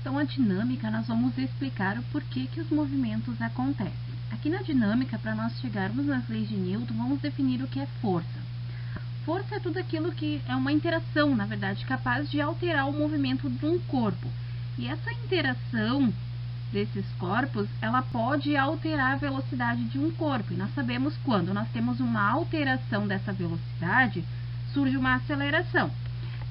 Então, a dinâmica, nós vamos explicar o porquê que os movimentos acontecem. Aqui na dinâmica, para nós chegarmos nas leis de Newton, vamos definir o que é força. Força é tudo aquilo que é uma interação, na verdade, capaz de alterar o movimento de um corpo. E essa interação desses corpos, ela pode alterar a velocidade de um corpo. E nós sabemos quando nós temos uma alteração dessa velocidade, surge uma aceleração.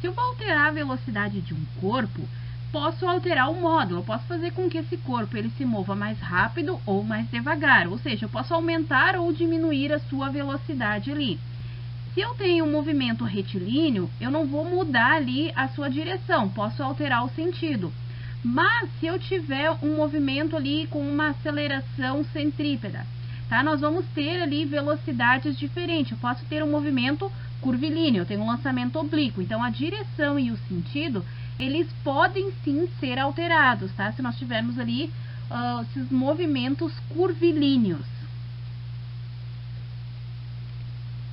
Se eu vou alterar a velocidade de um corpo, posso alterar o módulo, eu posso fazer com que esse corpo ele se mova mais rápido ou mais devagar, ou seja, eu posso aumentar ou diminuir a sua velocidade ali. Se eu tenho um movimento retilíneo, eu não vou mudar ali a sua direção, posso alterar o sentido. Mas se eu tiver um movimento ali com uma aceleração centrípeta, tá? Nós vamos ter ali velocidades diferentes. Eu posso ter um movimento curvilíneo, eu tenho um lançamento oblíquo. Então, a direção e o sentido, eles podem sim ser alterados, tá? Se nós tivermos ali esses movimentos curvilíneos.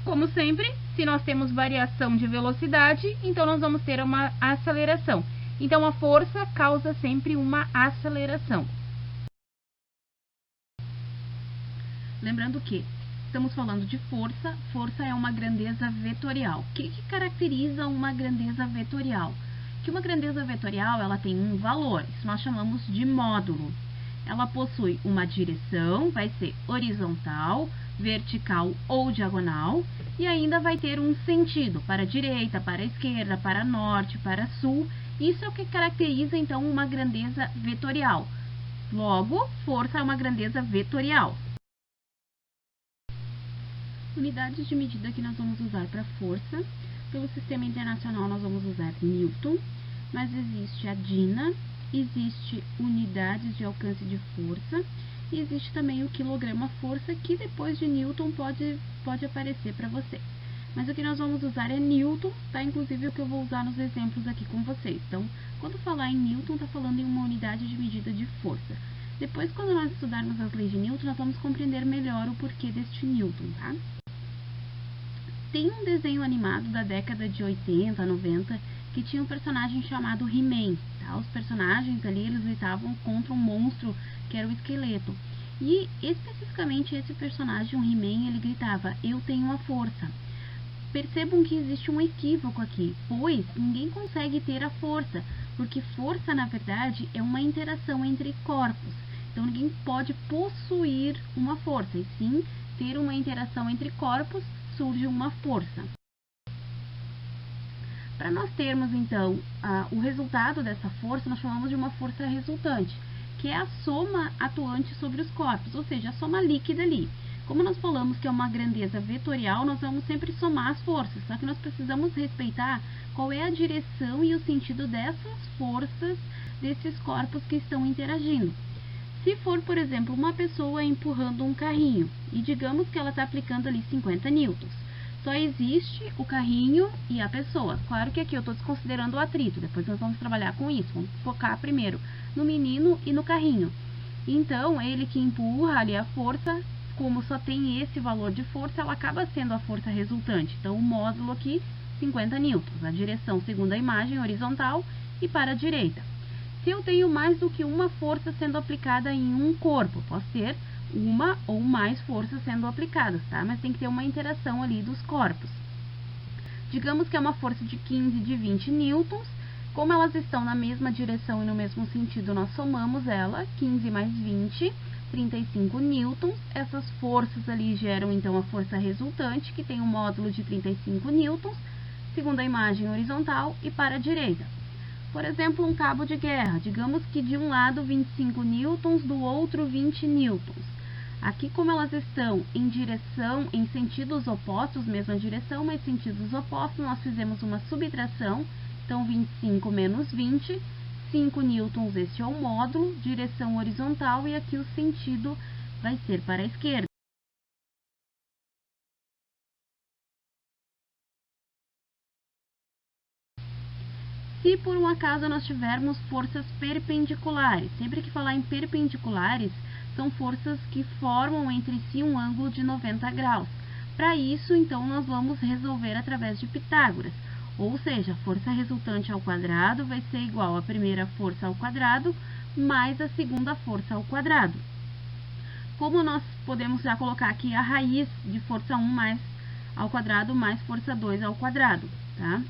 Como sempre, se nós temos variação de velocidade, então nós vamos ter uma aceleração. Então, a força causa sempre uma aceleração. Lembrando que estamos falando de força, força é uma grandeza vetorial. O que caracteriza uma grandeza vetorial? Que uma grandeza vetorial, ela tem um valor, isso nós chamamos de módulo. Ela possui uma direção, vai ser horizontal, vertical ou diagonal, e ainda vai ter um sentido, para a direita, para a esquerda, para norte, para sul. Isso é o que caracteriza, então, uma grandeza vetorial. Logo, força é uma grandeza vetorial. Unidades de medida que nós vamos usar para força. Pelo sistema internacional, nós vamos usar Newton, mas existe a DINA, existe unidades de alcance de força, e existe também o quilograma-força, que depois de Newton pode aparecer para vocês. Mas o que nós vamos usar é Newton, tá? Inclusive o que eu vou usar nos exemplos aqui com vocês. Então, quando falar em Newton, tá falando em uma unidade de medida de força. Depois, quando nós estudarmos as leis de Newton, nós vamos compreender melhor o porquê deste Newton, tá? Tem um desenho animado da década de 80, 90, que tinha um personagem chamado He-Man, tá? Os personagens ali, eles lutavam contra um monstro que era o esqueleto. E, especificamente, esse personagem, o He-Man, ele gritava, eu tenho a força. Percebam que existe um equívoco aqui, pois ninguém consegue ter a força, porque força, na verdade, é uma interação entre corpos. Então, ninguém pode possuir uma força, e sim ter uma interação entre corpos, surge uma força. Para nós termos, então, o resultado dessa força, nós chamamos de uma força resultante, que é a soma atuante sobre os corpos, ou seja, a soma líquida ali. Como nós falamos que é uma grandeza vetorial, nós vamos sempre somar as forças, só que nós precisamos respeitar qual é a direção e o sentido dessas forças, desses corpos que estão interagindo. Se for, por exemplo, uma pessoa empurrando um carrinho, e digamos que ela está aplicando ali 50 newtons, só existe o carrinho e a pessoa. Claro que aqui eu estou desconsiderando o atrito, depois nós vamos trabalhar com isso, vamos focar primeiro no menino e no carrinho. Então, ele que empurra ali a força, como só tem esse valor de força, ela acaba sendo a força resultante. Então, o módulo aqui, 50 newtons. A direção, segundo a imagem, horizontal e para a direita. Se eu tenho mais do que uma força sendo aplicada em um corpo, posso ter uma ou mais forças sendo aplicadas, tá? Mas tem que ter uma interação ali dos corpos. Digamos que é uma força de 15, de 20 newtons. Como elas estão na mesma direção e no mesmo sentido, nós somamos ela, 15 mais 20, 35 newtons. Essas forças ali geram, então, a força resultante, que tem um módulo de 35 newtons, segundo a imagem horizontal e para a direita. Por exemplo, um cabo de guerra. Digamos que de um lado 25 newtons, do outro 20 newtons. Aqui, como elas estão em direção, em sentidos opostos, mesma direção, mas sentidos opostos, nós fizemos uma subtração. Então, 25 menos 20, 5 newtons, este é o módulo, direção horizontal, e aqui o sentido vai ser para a esquerda. Se por um acaso nós tivermos forças perpendiculares, sempre que falar em perpendiculares, são forças que formam entre si um ângulo de 90 graus. Para isso, então, nós vamos resolver através de Pitágoras. Ou seja, a força resultante ao quadrado vai ser igual à primeira força ao quadrado mais a segunda força ao quadrado. Como nós podemos já colocar aqui a raiz de força 1 mais ao quadrado mais força 2 ao quadrado, tá?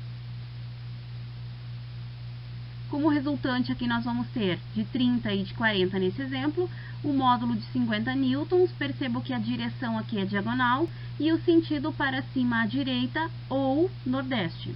Como resultante aqui nós vamos ter de 30 e de 40 nesse exemplo, o módulo de 50 newtons, percebo que a direção aqui é diagonal e o sentido para cima à direita ou nordeste.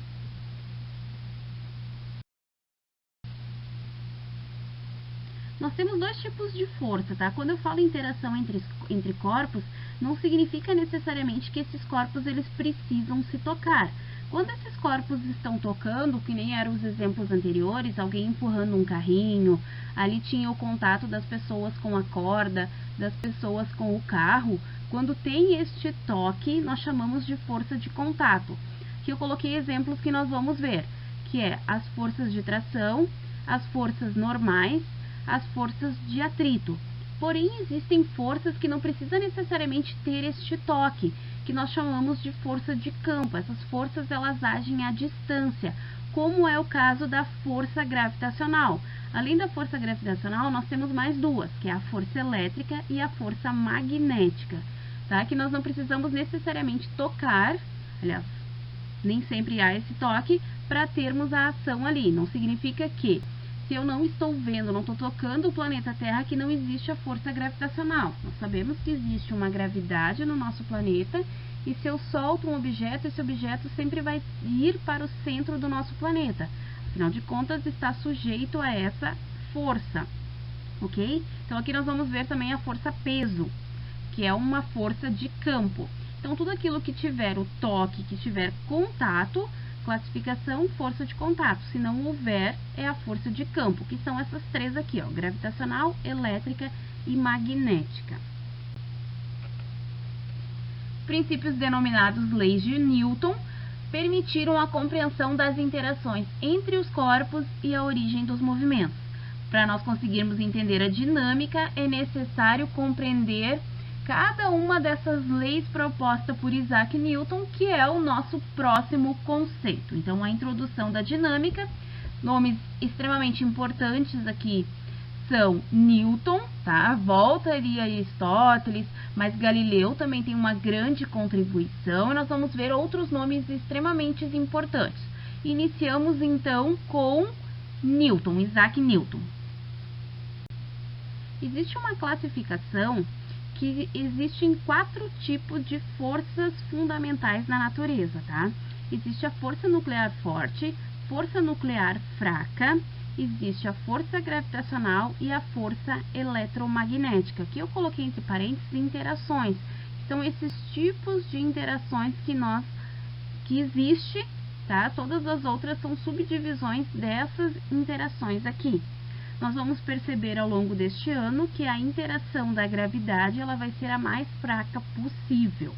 Nós temos dois tipos de força, tá? Quando eu falo interação entre corpos, não significa necessariamente que esses corpos eles precisam se tocar. Quando esses corpos estão tocando, que nem eram os exemplos anteriores, alguém empurrando um carrinho, ali tinha o contato das pessoas com a corda, das pessoas com o carro, quando tem este toque, nós chamamos de força de contato. Aqui eu coloquei exemplos que nós vamos ver, que é as forças de tração, as forças normais, as forças de atrito. Porém, existem forças que não precisam necessariamente ter este toque, que nós chamamos de força de campo. Essas forças, elas agem à distância, como é o caso da força gravitacional. Além da força gravitacional, nós temos mais duas, que é a força elétrica e a força magnética, tá? Que nós não precisamos necessariamente tocar, aliás, nem sempre há esse toque, para termos a ação ali. Não significa que se eu não estou vendo, não estou tocando o planeta Terra, que não existe a força gravitacional. Nós sabemos que existe uma gravidade no nosso planeta e se eu solto um objeto, esse objeto sempre vai ir para o centro do nosso planeta. Afinal de contas, está sujeito a essa força, ok? Então, aqui nós vamos ver também a força peso, que é uma força de campo. Então, tudo aquilo que tiver o toque, que tiver contato, classificação, força de contato. Se não houver, é a força de campo, que são essas três aqui, ó, gravitacional, elétrica e magnética. Princípios denominados leis de Newton permitiram a compreensão das interações entre os corpos e a origem dos movimentos. Para nós conseguirmos entender a dinâmica, é necessário compreender cada uma dessas leis proposta por Isaac Newton, que é o nosso próximo conceito. Então, a introdução da dinâmica, nomes extremamente importantes aqui são Newton, tá? Volta ali a Aristóteles, mas Galileu também tem uma grande contribuição, e nós vamos ver outros nomes extremamente importantes. Iniciamos, então, com Newton, Isaac Newton. Existe uma classificação que existem 4 tipos de forças fundamentais na natureza, tá? Existe a força nuclear forte, força nuclear fraca, existe a força gravitacional e a força eletromagnética. Aqui eu coloquei entre parênteses interações. São esses tipos de interações que existe, tá? Todas as outras são subdivisões dessas interações aqui. Nós vamos perceber ao longo deste ano que a interação da gravidade ela vai ser a mais fraca possível.